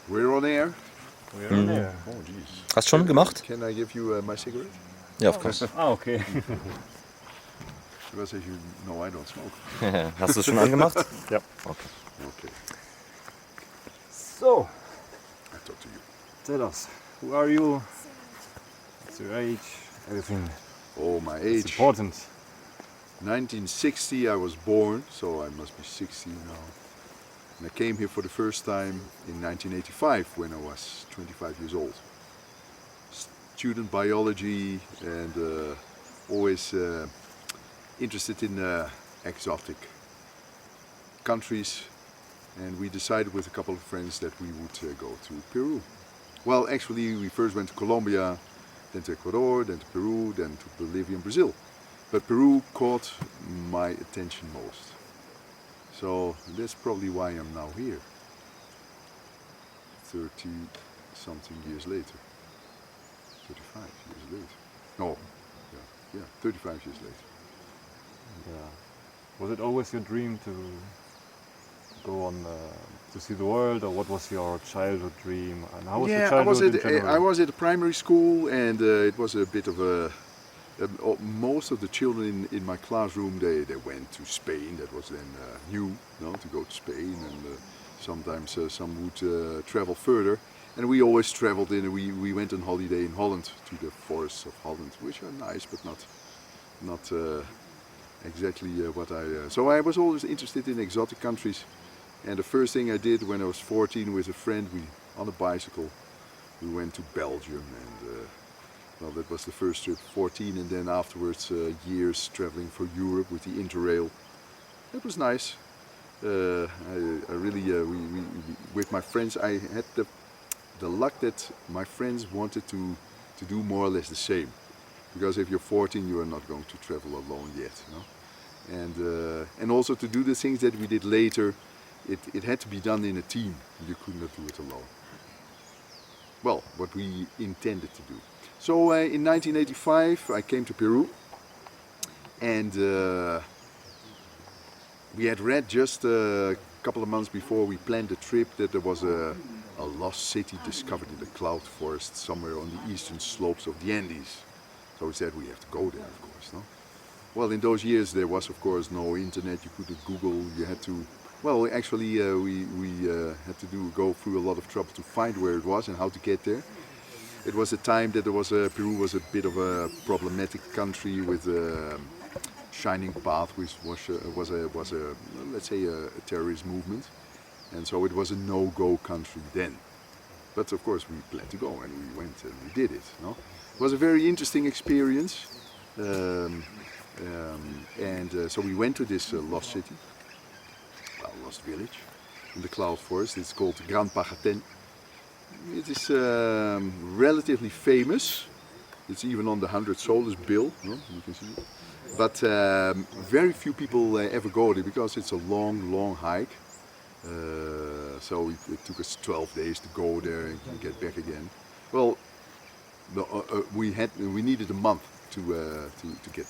We're on air. We're on air. Oh, jeez. Hast du schon gemacht? Can I give you my cigarette? Ja, of course. Okay. Because as you know, I don't smoke. Hast du es schon angemacht? Ja. Okay. Okay, So, I talk to you. tell us, who are you? What's your age? Everything. Oh, my It's age. important. 1960 I was born, so I must be 60 now. And I came here for the first time in 1985 when I was 25 years old. Student biology and always interested in exotic countries, and we decided with a couple of friends that we would go to Peru. Well, actually we first went to Colombia, then to Ecuador, then to Peru, then to Bolivia and Brazil. But Peru caught my attention most. So that's probably why I'm now here, 30 something years later. 35 years later. No, yeah, 35 years later. Yeah. Was it always your dream to go on to see the world, or what was your childhood dream? And how was your childhood in general? I was at a primary school, and it was a bit of a. Most of the children in my classroom, they went to Spain. That was then new, to go to Spain, and sometimes some would travel further. And we always traveled we went on holiday in Holland, to the forests of Holland, which are nice, but not exactly what I... So I was always interested in exotic countries. And the first thing I did when I was 14 with a friend, on a bicycle, we went to Belgium, and well, that was the first trip, 14, and then afterwards years traveling for Europe with the Interrail. It was nice. I really, with my friends, I had the luck that my friends wanted to do more or less the same. Because if you're 14, you are not going to travel alone yet, and also to do the things that we did later, it had to be done in a team. You could not do it alone. Well, what we intended to do. So in 1985 I came to Peru, and we had read just a couple of months before we planned the trip that there was a lost city discovered in the cloud forest somewhere on the eastern slopes of the Andes. So we said we have to go there, of course. No? Well, in those years there was of course no internet. You couldn't Google. You had to. Well, actually we had to go through a lot of trouble to find where it was and how to get there. It was a time that Peru was a bit of a problematic country with a shining path, which was a let's say a terrorist movement, and so it was a no-go country then. But of course we planned to go, and we went and we did it. No? It was a very interesting experience, so we went to this lost city, lost village, in the cloud forest. It's called Gran Pagaten. It is relatively famous. It's even on the 100 soles bill, you can see it. But very few people ever go there because it's a long hike. So it took us 12 days to go there and get back again. Well, we needed a month to get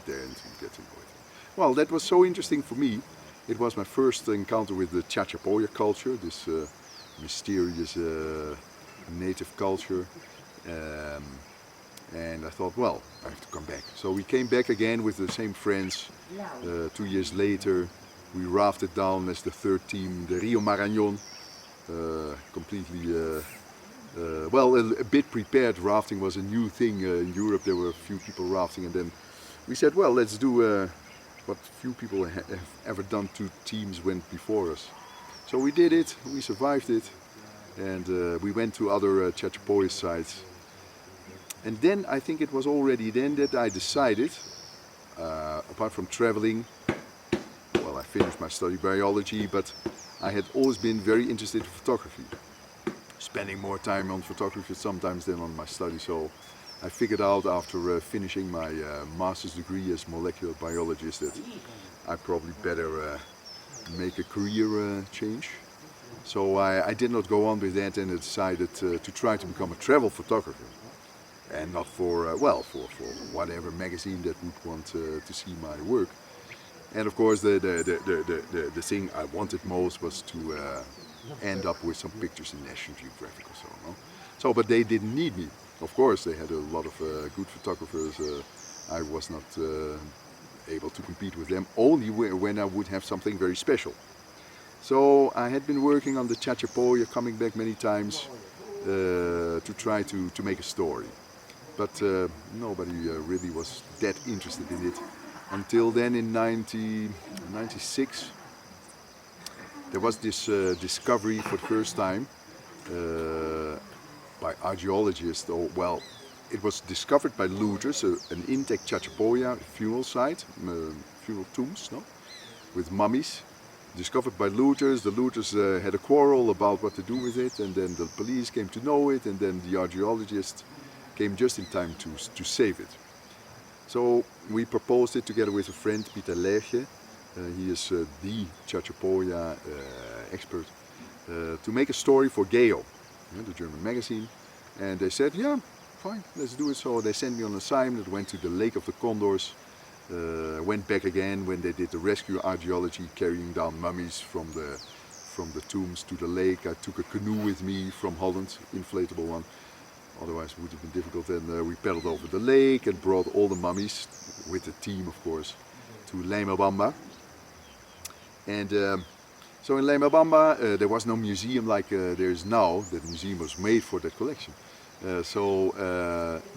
there and to get to know it. Well, that was so interesting for me. It was my first encounter with the Chachapoya culture, this mysterious native culture, and I thought, well, I have to come back. So we came back again with the same friends. 2 years later, we rafted down as the third team the Rio Marañón, completely, a bit prepared. Rafting was a new thing in Europe. There were a few people rafting, and then we said, well, let's do what few people have ever done. 2 teams went before us. So we did it, we survived it, and we went to other Chachapoya sites. And then I think it was already then that I decided, apart from traveling, well, I finished my study biology, but I had always been very interested in photography. Spending more time on photography sometimes than on my study. So I figured out after finishing my master's degree as molecular biologist that I probably better make a career change. So I did not go on with that, and I decided to try to become a travel photographer, and not for whatever magazine that would want to see my work. And of course the thing I wanted most was to end up with some pictures in National Geographic or so. No? So, but they didn't need me. Of course, they had a lot of good photographers. I was not able to compete with them, only when I would have something very special. So I had been working on the Chachapoya, coming back many times to try to make a story. But nobody really was that interested in it. Until then, in 1996, there was this discovery for the first time by archaeologists. Or, well, it was discovered by looters, an intact Chachapoya funeral site, funeral tombs, no? With mummies. Discovered by looters. The looters had a quarrel about what to do with it, and then the police came to know it, and then the archaeologists came just in time to save it. So we proposed it together with a friend, Peter Lerche. He is the Chachapoya expert, to make a story for Geo, the German magazine. And they said, yeah, fine, let's do it. So they sent me on an assignment, went to the Lake of the Condors, went back again when they did the rescue archaeology, carrying down mummies from the tombs to the lake. I took a canoe with me from Holland, inflatable one. Otherwise it would have been difficult. And we paddled over the lake and brought all the mummies, with the team of course, to Lemabamba. And so in Lemabamba there was no museum like there is now. The museum was made for that collection. So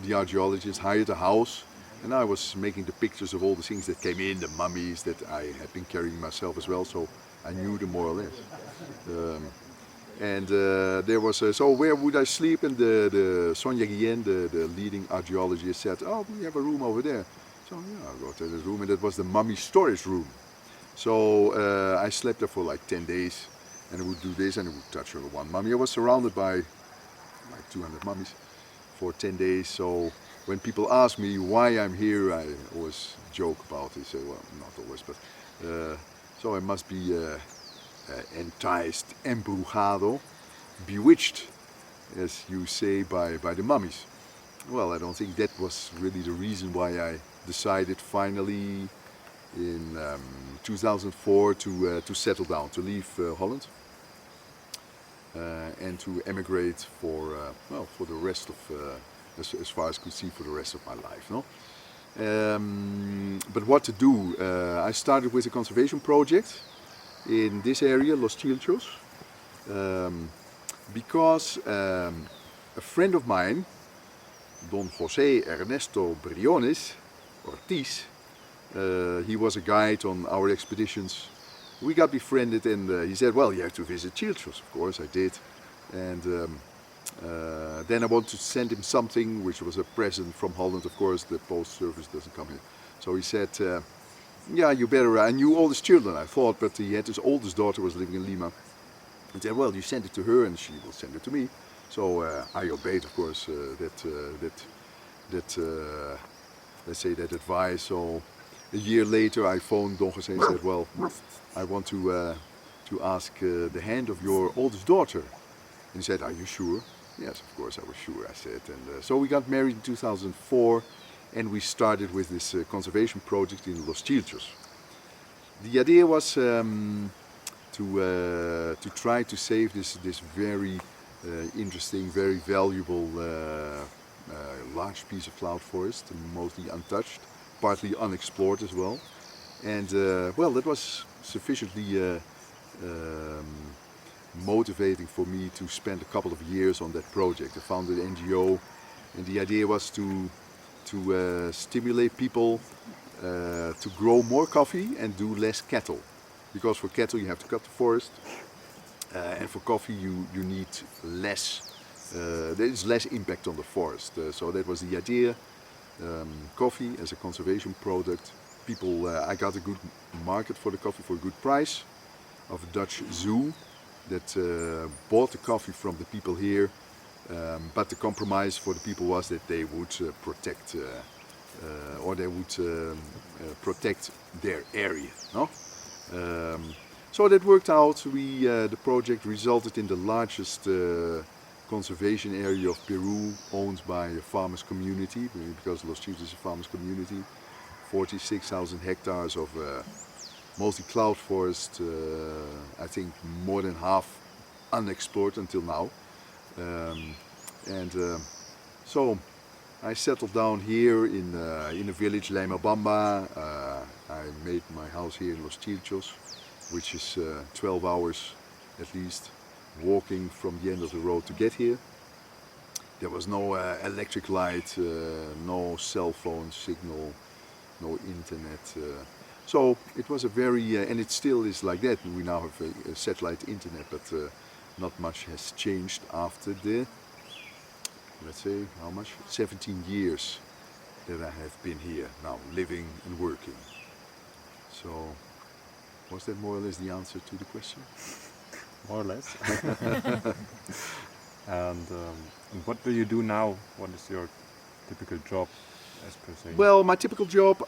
the archaeologists hired a house, and I was making the pictures of all the things that came in, the mummies that I had been carrying myself as well, so I knew them more or less. And there was, so where would I sleep? And the Sonia Guillen, the leading archaeologist, said, oh, we have a room over there. So yeah, I go to this room, and that was the mummy storage room. So I slept there for like 10 days, and I would do this, and I would touch one mummy. I was surrounded by like 200 mummies for 10 days. So when people ask me why I'm here, I always joke about it. Say, well, not always, but so I must be enticed, embrujado, bewitched, as you say, by the mummies. Well, I don't think that was really the reason why I decided finally in 2004 to settle down, to leave Holland and to emigrate for the rest of, as far as I could see, for the rest of my life. No? But what to do? I started with a conservation project in this area, Los Chilchos, because a friend of mine, Don José Ernesto Briones Ortiz, he was a guide on our expeditions. We got befriended, and he said, well, you have to visit Chilchos. Of course I did. And then I wanted to send him something, which was a present from Holland. Of course, the post service doesn't come here. So he said, yeah, you better, I knew all his children, I thought, but he had his oldest daughter was living in Lima. He said, well, you send it to her and she will send it to me. So I obeyed, of course, let's say that advice. So a year later I phoned Don José and said, well, I want to ask the hand of your oldest daughter. And he said, are you sure? Yes, of course I was sure, I said. And so we got married in 2004. And we started with this conservation project in Los Chilchos. The idea was to try to save this very interesting, very valuable large piece of cloud forest, mostly untouched, partly unexplored as well. And well, that was sufficiently motivating for me to spend a couple of years on that project. I founded an NGO, and the idea was to stimulate people to grow more coffee and do less cattle. Because for cattle you have to cut the forest, and for coffee you need less, there is less impact on the forest. So that was the idea. Coffee as a conservation product. People, I got a good market for the coffee for a good price of a Dutch zoo that bought the coffee from the people here. But the compromise for the people was that they would protect, or they would protect their area. No? So that worked out. The project resulted in the largest conservation area of Peru, owned by a farmers' community, because Los Chilchos is a farmers' community. 46,000 hectares of mostly cloud forest. I think more than half unexplored until now. So I settled down here in a village, Bamba. I made my house here in Los Chilchos, which is 12 hours at least walking from the end of the road to get here. There was no electric light, no cell phone signal, no internet. So it was a very, and it still is like that. We now have a satellite internet, but not much has changed after the, let's say, how much? 17 years that I have been here now, living and working. So, was that more or less the answer to the question? More or less. And what do you do now? What is your typical job, as per se? Well, my typical job,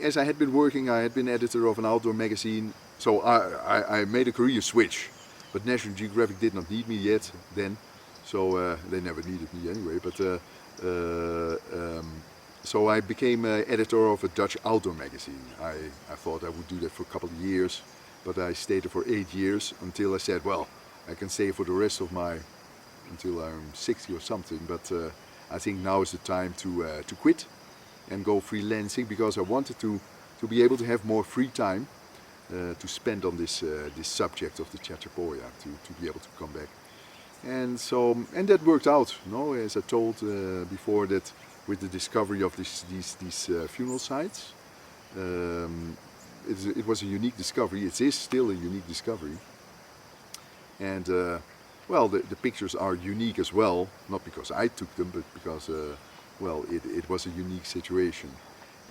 as I had been working, I had been editor of an outdoor magazine. So I made a career switch, but National Geographic did not need me yet then. So they never needed me anyway. But so I became editor of a Dutch outdoor magazine. I thought I would do that for a couple of years, but I stayed there for 8 years until I said, well, I can stay for the rest of my, until I'm 60 or something. But I think now is the time to quit and go freelancing, because I wanted to be able to have more free time to spend on this subject of the Chachapoya, to be able to come back. And so, and that worked out, no? As I told before, that with the discovery of these funeral sites, it was a unique discovery. It is still a unique discovery. And well, the pictures are unique as well, not because I took them, but because well, it was a unique situation.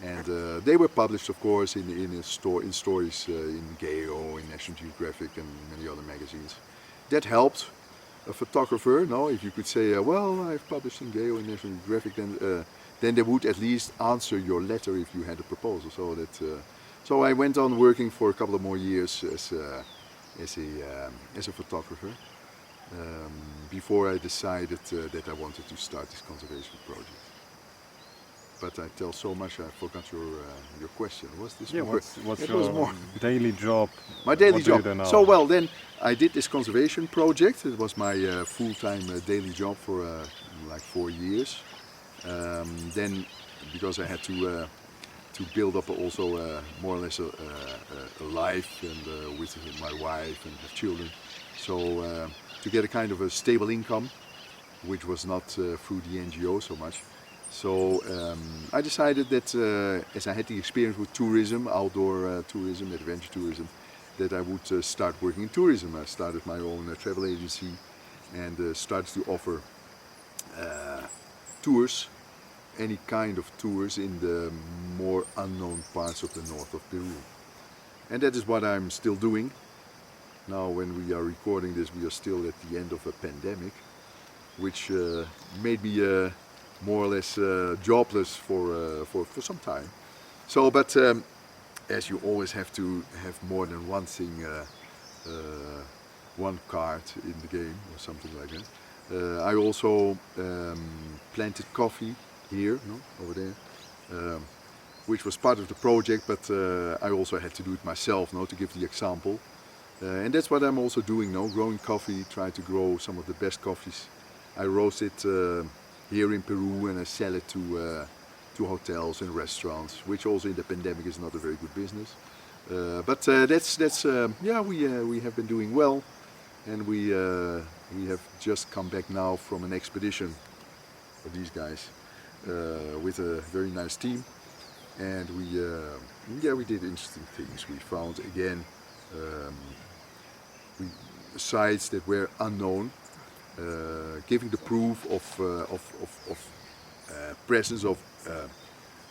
And they were published, of course, in stories in Geo, in National Geographic, and many other magazines. That helped a photographer. No, if you could say, well, I've published in Geo, in National Geographic, then they would at least answer your letter if you had a proposal. So that, so I went on working for a couple of more years as a photographer before I decided that I wanted to start this conservation project. But I tell so much, I forgot your question. Was this? Yeah, more? what's It your was more. daily job? My daily What do you job. do now? So well, then I did this conservation project. It was my full-time daily job for like 4 years. Then, because I had to build up also more or less a life and with my wife and have children. So to get a kind of a stable income, which was not through the NGO so much. So I decided that as I had the experience with tourism, outdoor tourism, adventure tourism, that I would start working in tourism. I started my own travel agency and started to offer tours, any kind of tours in the more unknown parts of the north of Peru. And that is what I'm still doing. Now when we are recording this, we are still at the end of a pandemic, which made me more or less jobless for some time. So, but as you always have to have more than one thing, one card in the game or something like that. I also planted coffee here, no, over there, which was part of the project, but I also had to do it myself, no, to give the example. And that's what I'm also doing, no, growing coffee, try to grow some of the best coffees. I roast it here in Peru and I sell it to hotels and restaurants, which also in the pandemic is not a very good business. But that's yeah, we have been doing well, and we have just come back now from an expedition for these guys with a very nice team, and we did interesting things. We found again sites that were unknown. Giving the proof of presence of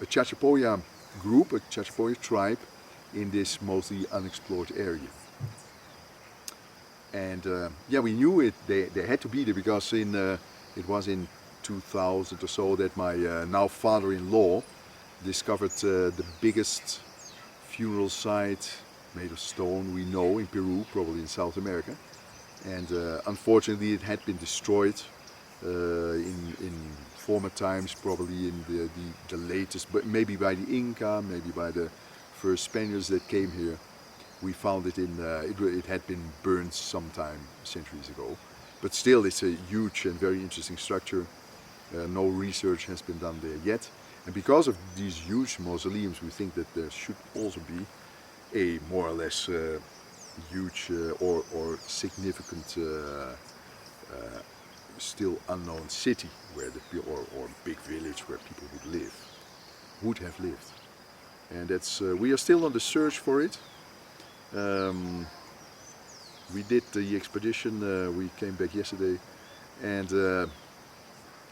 a Chachapoya group, a Chachapoya tribe in this mostly unexplored area. And yeah, we knew it. They had to be there because it was in 2000 or so that my now father-in-law discovered the biggest funeral site made of stone we know in Peru, probably in South America. And unfortunately it had been destroyed in former times, probably in the latest, but maybe by the Inca, maybe by the first Spaniards that came here. We found it in, it had been burned sometime centuries ago. But still, it's a huge and very interesting structure. No research has been done there yet. And because of these huge mausoleums, we think that there should also be a more or less huge or significant still unknown city where or big village where people would have lived. And that's we are still on the search for it. We did the expedition, we came back yesterday, and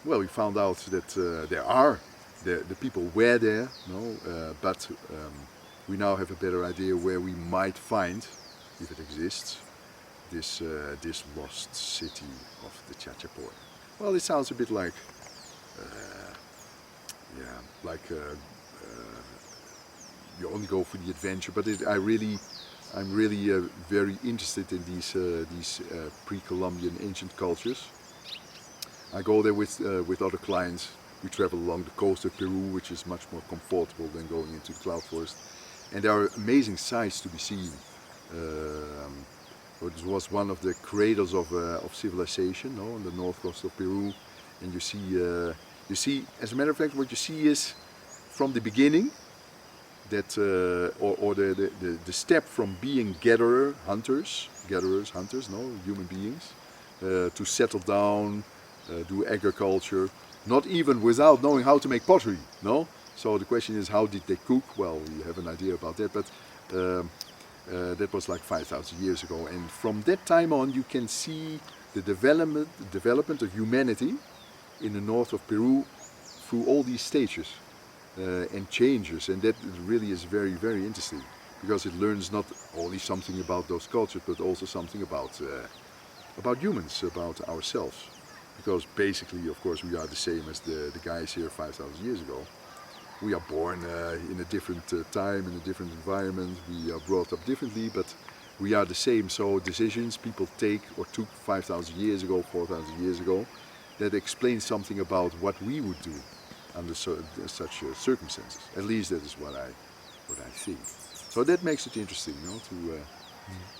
well, we found out that the people were there, but we now have a better idea where we might find, if it exists, this lost city of the Chachapoya. Well, it sounds a bit like, you only go for the adventure, but I'm really very interested in these pre-Columbian ancient cultures. I go there with other clients. We travel along the coast of Peru, which is much more comfortable than going into the cloud forest. And there are amazing sights to be seen. It was one of the cradles of civilization, on the north coast of Peru. And you see, as a matter of fact, what you see is from the beginning, that the step from being hunters, human beings, to settle down, do agriculture, not even without knowing how to make pottery, no? So the question is, how did they cook? Well, we have an idea about that, but that was like 5,000 years ago. And from that time on, you can see the development of humanity in the north of Peru through all these stages. And changes, and that really is very, very interesting, because it learns not only something about those cultures, but also something about humans, about ourselves. Because basically, of course, we are the same as the guys here 5,000 years ago. We are born in a different time, in a different environment. We are brought up differently, but we are the same. So decisions people took 5,000 years ago, 4,000 years ago, that explains something about what we would do under such circumstances. At least that is what I think. So that makes it interesting,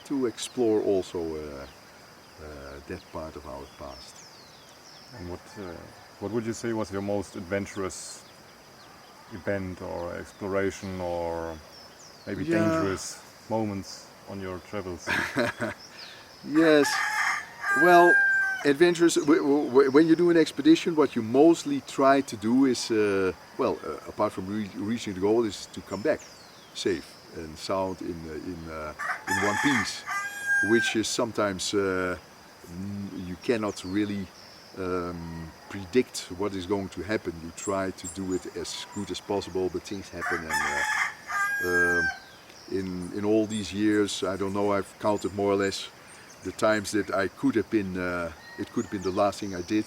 to explore also that part of our past. And what would you say was your most adventurous event or exploration, or maybe dangerous moments on your travels? Yes, well, adventures, when you do an expedition, what you mostly try to do is, apart from reaching the goal, is to come back safe and sound in one piece, which is sometimes you cannot really predict what is going to happen. You try to do it as good as possible, but things happen, and in all these years, I don't know, I've counted more or less the times that I could have been, it could have been the last thing I did,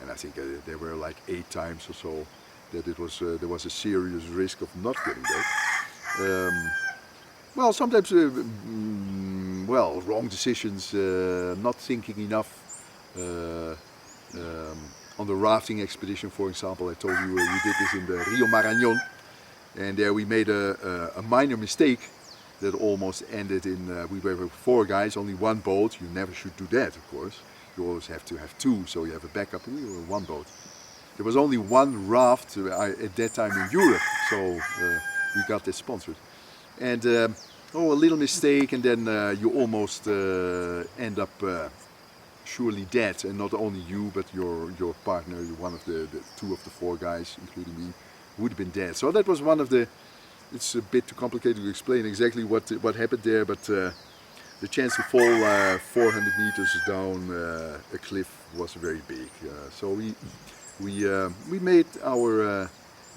and I think there were like 8 times or so that there was a serious risk of not getting back. Well, sometimes, wrong decisions, not thinking enough. On the rafting expedition, for example, I told you we did this in the Rio Marañón, and there we made a minor mistake that almost ended in, we were 4 guys, only 1 boat. You never should do that, of course. You always have to have 2, so you have a backup. We were 1 boat. There was only 1 raft at that time in Europe, so we got that sponsored. And a little mistake, and then you almost end up surely dead, and not only you, but your partner, one of the 2 of the 4 guys, including me, would have been dead. So that was one of the. It's a bit too complicated to explain exactly what happened there, but the chance to fall 400 meters down a cliff was very big. So we made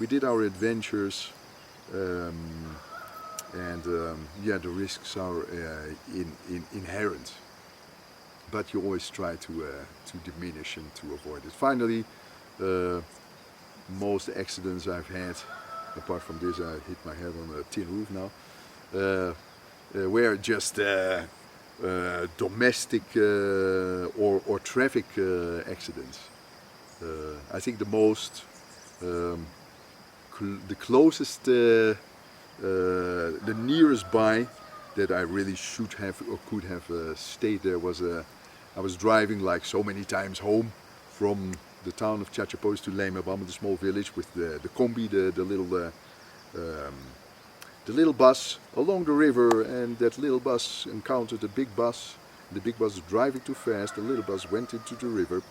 we did our adventures, and the risks are inherent, but you always try to diminish and to avoid it. Finally, most accidents I've had, apart from this, I hit my head on a tin roof now, were just domestic or traffic accidents. I think the most, the closest, the nearest by that I really should have or could have stayed there was I was driving like so many times home from the town of Chachapoya to Lemabam, the small village, with the combi, the little bus along the river, and that little bus encountered a big bus. The big bus was driving too fast. The little bus went into the river,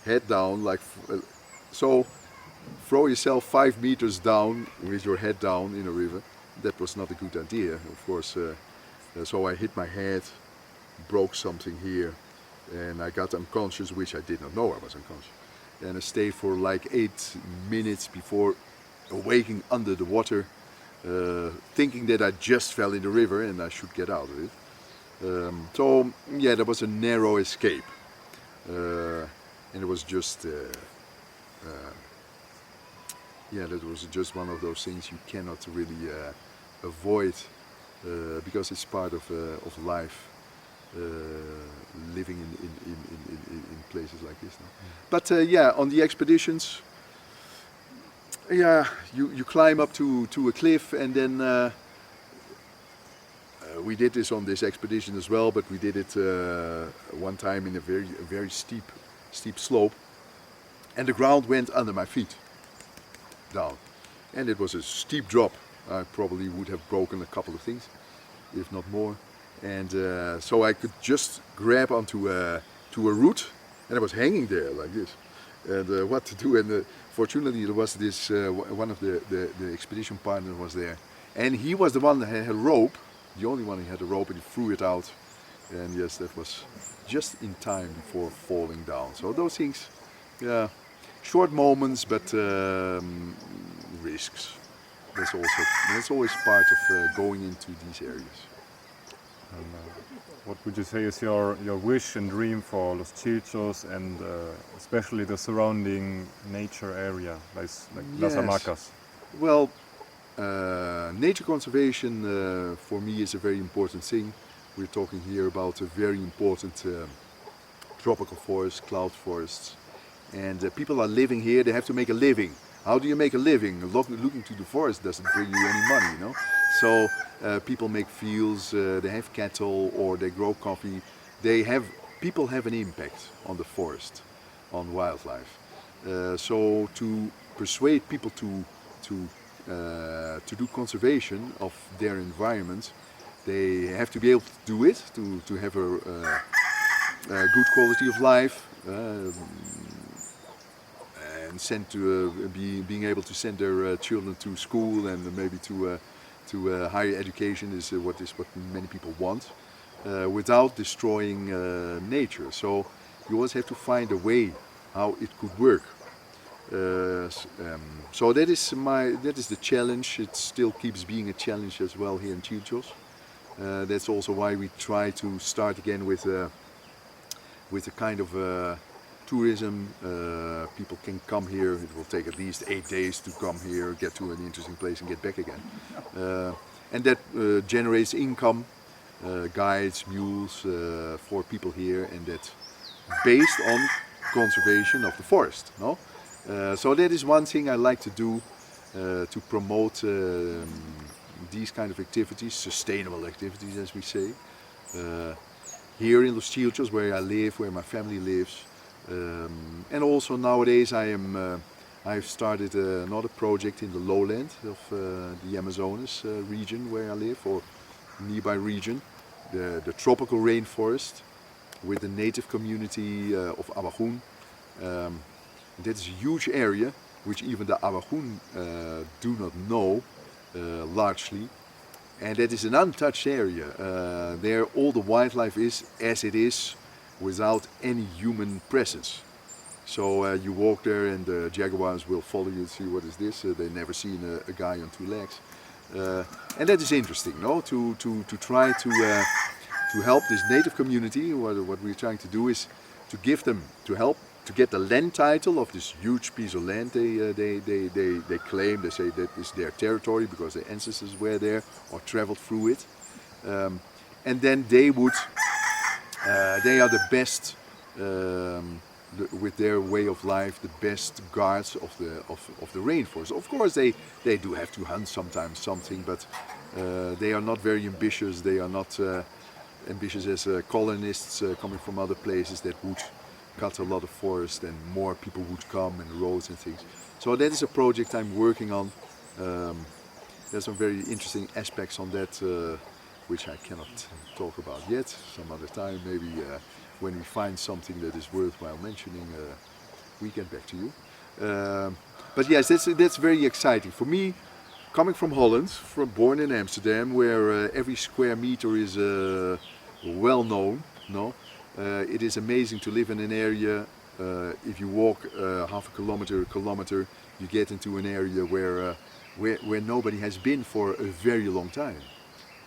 head down, like so. Throw yourself 5 meters down with your head down in a river. That was not a good idea, of course. So I hit my head, broke something here, and I got unconscious, which I did not know I was unconscious. And I stayed for like 8 minutes before awaking under the water, thinking that I just fell in the river and I should get out of it. So yeah, that was a narrow escape, and it was just yeah, that was just one of those things you cannot really avoid, because it's part of life, living in places like this. No? But yeah, on the expeditions, yeah, you climb up to a cliff, and then we did this on this expedition as well, but we did it one time in a very steep slope, and the ground went under my feet down, and it was a steep drop. I probably would have broken a couple of things, if not more, and so I could just grab onto a root, and I was hanging there like this, and what to do. And fortunately there was this one of the expedition partners was there, and he was the one that had a rope, the only one who had a rope, and he threw it out, and yes, that was just in time before falling down. So those things, yeah, short moments, but risks. That's always part of going into these areas. And, what would you say is your wish and dream for Los Chilchos, and especially the surrounding nature area, like Las Yes. Hamacas? Well, nature conservation for me is a very important thing. We're talking here about a very important tropical forest, cloud forests, and people are living here. They have to make a living. How do you make a living? Looking to the forest doesn't bring you any money, you know. So people make fields, they have cattle, or they grow coffee. People have an impact on the forest, on wildlife. So to persuade people to do conservation of their environment, they have to be able to do it, to have a good quality of life, and being able to send their children to school, and maybe to higher education is what many people want, without destroying nature. So you always have to find a way how it could work. So that is the challenge. It still keeps being a challenge as well here in Chilchos. That's also why we try to start again with a kind of tourism. People can come here. It will take at least 8 days to come here, get to an interesting place and get back again. And that generates income, guides, mules for people here, and that's based on conservation of the forest. No? So that is one thing I like to do, to promote these kind of activities, sustainable activities, as we say. Here in Los Chilchos, where I live, where my family lives, and also nowadays I've started another project in the lowland of the Amazonas region where I live, or nearby region, the tropical rainforest, with the native community of Abajún. That is a huge area, which even the Abajún do not know largely, and that is an untouched area. There all the wildlife is as it is, without any human presence. So you walk there, and the jaguars will follow you and see what is this. They've never seen a guy on 2 legs, and that is interesting, no? To try to help this native community. What we're trying to do is to give them, to help to get the land title of this huge piece of land they claim. They say that is their territory because their ancestors were there or traveled through it, and then they are the best, with their way of life, the best guards of the rainforest. Of course they do have to hunt sometimes something, but They are not very ambitious. They are not ambitious as colonists coming from other places that would cut a lot of forest and more people would come and roads and things. So that is a project I'm working on. There's some very interesting aspects on that which I cannot talk about yet. Some other time, maybe when we find something that is worthwhile mentioning, we get back to you. But yes, that's very exciting for me. Coming from Holland, born in Amsterdam, where every square meter is well known. No, it is amazing to live in an area. If you walk half a kilometer, you get into an area where nobody has been for a very long time,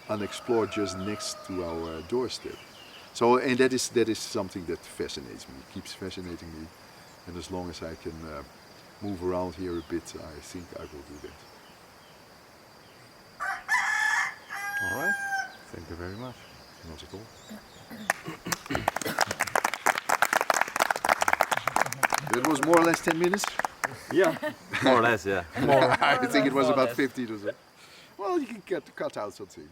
unexplored, just next to our doorstep. So, and that is something that fascinates me, keeps fascinating me, and as long as I can move around here a bit, I think I will do that. All right. Thank you very much. Not at all. That was more or less 10 minutes. Yeah. More or less, yeah. I think it was about 15 or so. Well, you can cut out something.